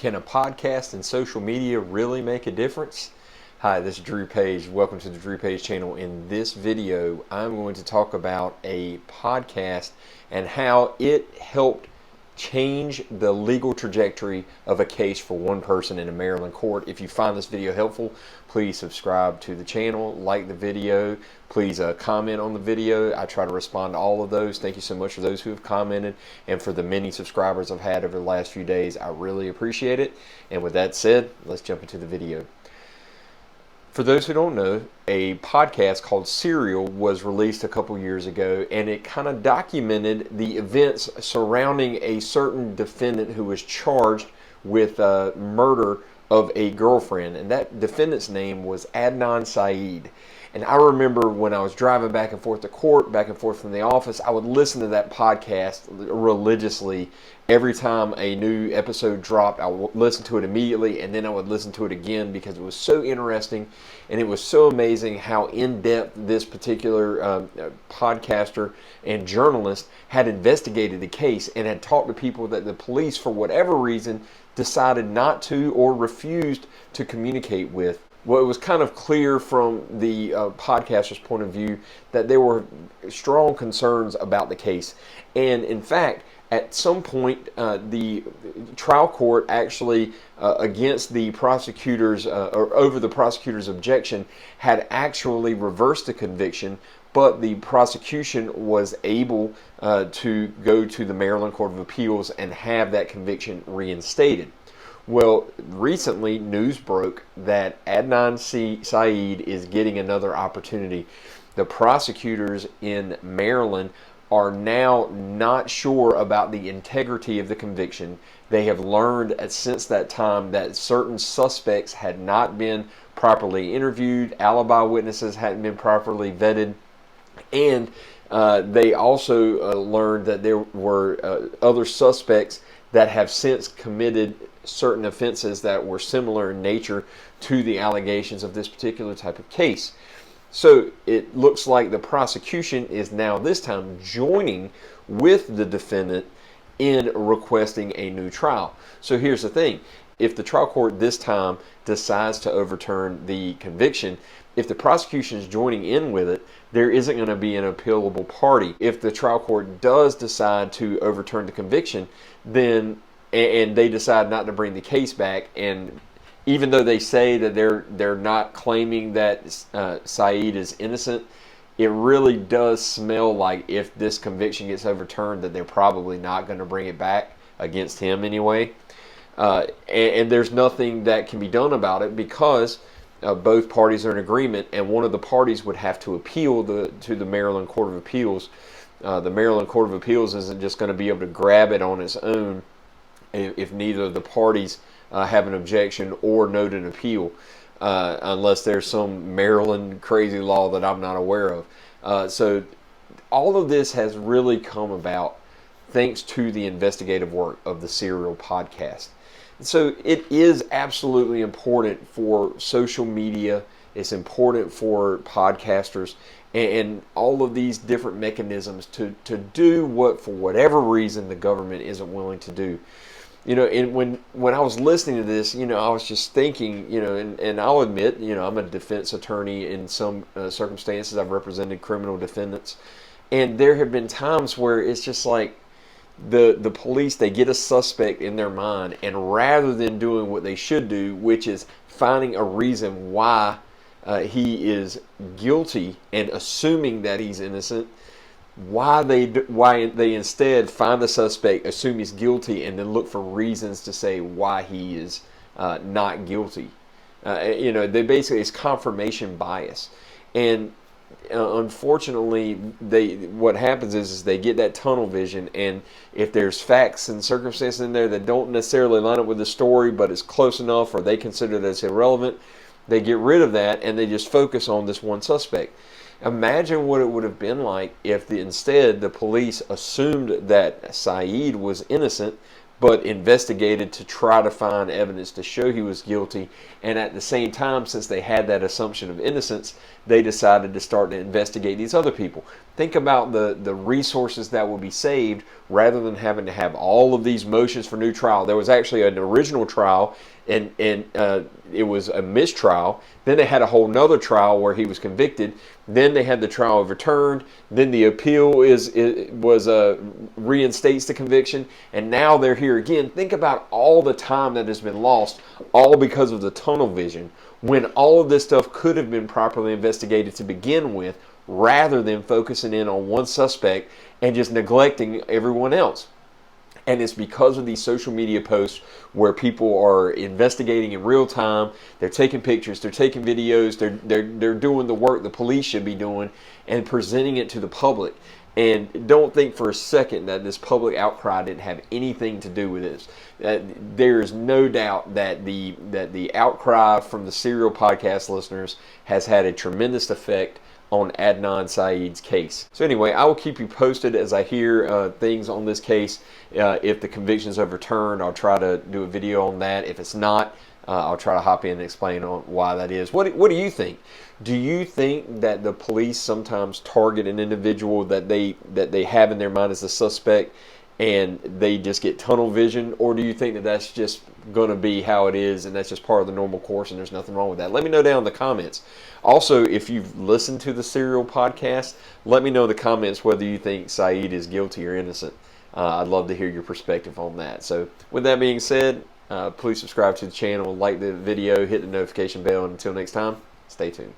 Can a podcast and social media really make a difference? Hi, this is Drew Page. Welcome to the Drew Page channel. In this video, I'm going to talk about a podcast and how it helped change the legal trajectory of a case for one person in a Maryland court. If you find this video helpful, please subscribe to the channel, like the video, please comment on the video. I try to respond to all of those. Thank you so much for those who have commented and for the many subscribers I've had over the last few days. I really appreciate it. And with that said, let's jump into the video. For those who don't know, a podcast called Serial was released a couple years ago, and it kind of documented the events surrounding a certain defendant who was charged with murder of a girlfriend, and that defendant's name was Adnan Syed. And I remember when I was driving back and forth to court, back and forth from the office, I would listen to that podcast religiously. Every time a new episode dropped, I would listen to it immediately, and then I would listen to it again because it was so interesting, and it was so amazing how in-depth this particular podcaster and journalist had investigated the case and had talked to people that the police, for whatever reason, decided not to or refused to communicate with. Well, it was kind of clear from the podcaster's point of view that there were strong concerns about the case. And in fact, at some point, the trial court actually, against the prosecutor's, or over the prosecutor's objection, had actually reversed the conviction, but the prosecution was able to go to the Maryland Court of Appeals and have that conviction reinstated. Well, recently news broke that Adnan Syed is getting another opportunity. The prosecutors in Maryland are now not sure about the integrity of the conviction. They have learned since that time that certain suspects had not been properly interviewed, alibi witnesses hadn't been properly vetted, and they also learned that there were other suspects that have since committed certain offenses that were similar in nature to the allegations of this particular type of case. So it looks like the prosecution is now this time joining with the defendant in requesting a new trial. So here's the thing. If the trial court this time decides to overturn the conviction, if the prosecution is joining in with it, there isn't going to be an appealable party. If the trial court does decide to overturn the conviction, then and they decide not to bring the case back, and even though they say that they're not claiming that Syed is innocent, it really does smell like if this conviction gets overturned that they're probably not going to bring it back against him anyway. And there's nothing that can be done about it because both parties are in agreement, and one of the parties would have to appeal to the Maryland Court of Appeals. The Maryland Court of Appeals isn't just going to be able to grab it on its own if neither of the parties have an objection or note an appeal, unless there's some Maryland crazy law that I'm not aware of. So all of this has really come about thanks to the investigative work of the Serial podcast. So it is absolutely important for social media. It's important for podcasters and all of these different mechanisms to do what, for whatever reason, the government isn't willing to do. You know, and when I was listening to this, you know, I was just thinking, you know, and I'll admit, you know, I'm a defense attorney in some circumstances. I've represented criminal defendants, and there have been times where it's just like the police, they get a suspect in their mind, and rather than doing what they should do, which is finding a reason why he is guilty and assuming that he's innocent, why they instead find the suspect, assume he's guilty, and then look for reasons to say why he is not guilty. You know, they basically, it's confirmation bias, and unfortunately, what happens is they get that tunnel vision, and if there's facts and circumstances in there that don't necessarily line up with the story, but it's close enough, or they consider that it's irrelevant, they get rid of that and they just focus on this one suspect. Imagine what it would have been like if instead the police assumed that Syed was innocent but investigated to try to find evidence to show he was guilty. And at the same time, since they had that assumption of innocence, they decided to start to investigate these other people. Think about the resources that would be saved rather than having to have all of these motions for new trial. There was actually an original trial, and it was a mistrial. Then they had a whole nother trial where he was convicted. Then they had the trial overturned. Then the appeal reinstates the conviction, and now they're here again. Think about all the time that has been lost, all because of the tunnel vision, when all of this stuff could have been properly investigated to begin with, rather than focusing in on one suspect and just neglecting everyone else. And it's because of these social media posts where people are investigating in real time. They're taking pictures, they're taking videos, they're doing the work the police should be doing and presenting it to the public. And don't think for a second that this public outcry didn't have anything to do with this. There is no doubt that the outcry from the serial podcast listeners has had a tremendous effect on Adnan Syed's case. So anyway, I will keep you posted as I hear things on this case. If the conviction is overturned, I'll try to do a video on that. If it's not, I'll try to hop in and explain on why that is. What do you think? Do you think that the police sometimes target an individual that they have in their mind as a suspect, and they just get tunnel vision, or do you think that that's just going to be how it is and that's just part of the normal course and there's nothing wrong with that? Let me know down in the comments. Also, if you've listened to the Serial podcast, let me know in the comments whether you think Syed is guilty or innocent. I'd love to hear your perspective on that. So with that being said, please subscribe to the channel, like the video, hit the notification bell, and until next time, stay tuned.